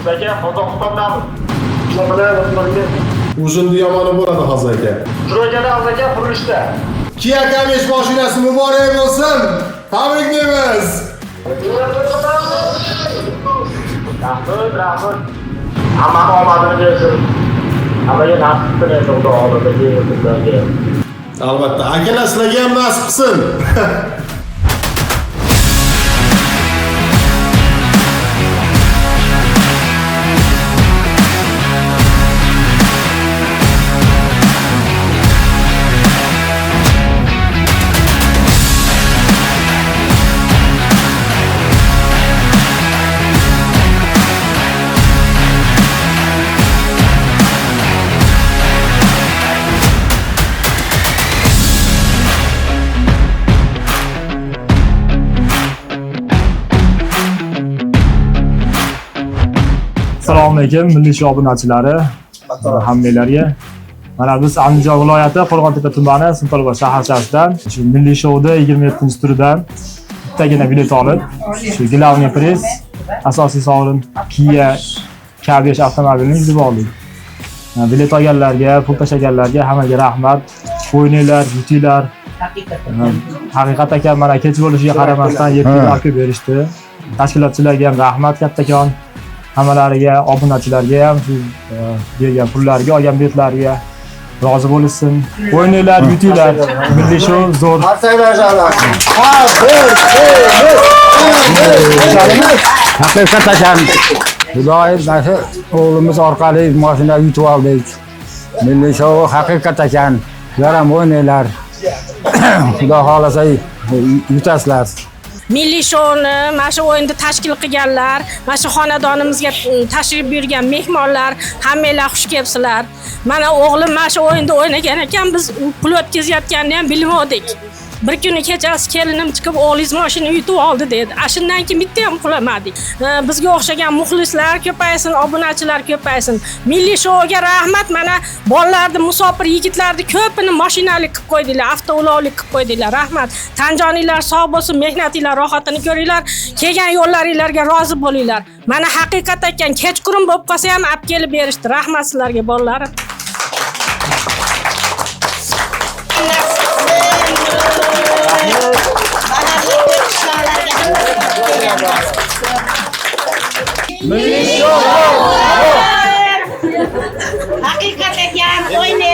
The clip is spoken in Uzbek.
Sizlarga Qozog'istondan jumlalarga Uzun yomoni bo'ladi hozir aka. Turojada aka qurilishda. Kia Kamish mashinasi muborak bo'lsin. Tabriklaymiz. Rahmat. Hamma omadini bersin. Hammaga nasib qilsin xudo oldidagi sizlarga. Albatta, akalar sizlarga ham nasib qilsin. Assalomu alaykum milliy sho'x obunachilari, hammalarga. Mana biz Andijon viloyati Qo'rg'ontepa tumani Sultonobod shaharchasidan shu milliy sho'da 27-turidan bittagina bilet olib, shu Glavniy priz asosiy sovrin Kia K5 avtomobilini yutib oldik. Bilet olganlarga, pul tashlaganlarga hammaga rahmat. O'ynanglar, yutinglar. Haqiqatan ekan mana kech bo'lishiga qaramasdan yetkazib olib berishdi. Tashkilotchilarga ham rahmat kattakon. Hammalariga, obunachilarga ham shu bergan pullarga, olgan biletlarga rozi bo'lsin. O'ynanglar, yutinglar. Milliy sho'x zo'r. Haqiqatan Xudoyim mana o'g'limiz orqali mashina yutib oldik. Milliy sho'x haqiqatan ular ham o'ynanglar. Xudo xolasa yutasizlar. Milliy sho'ni mana shu o'yinda tashkil qilganlar, mana shu xonadonimizga tashrif buyurgan mehmonlar, hammanglar xush kelibsizlar. Mana o'g'lim mana shu o'yinda o'ynagan ekan, biz pul o'tkazayotganini ham bilmadik. Bir kuni kechasi kelinim chiqib o'g'lingiz mashina yutib oldi dedi. Shundan keyin bitta ham qulamadik. Bizga o'xshagan muxlislar ko'paysin, obunachilar ko'paysin. Milliy sho'ga rahmat. Mana bolalarni, musofir yigitlarni ko'pini mashinalik qilib qo'ydilar, avtoulovlik qilib qo'ydilar. Rahmat. Tanjoninglar sog' bo'lsin, mehnatinglar rohatini ko'ringlar. Kelgan yo'llaringlarga rozi bo'linglar. Mana haqiqat ekan, kechqurun bo'lib qolsa ham olib kelib berishdi. Rahmat sizlarga bolalarim. Haqiqatan o'ynay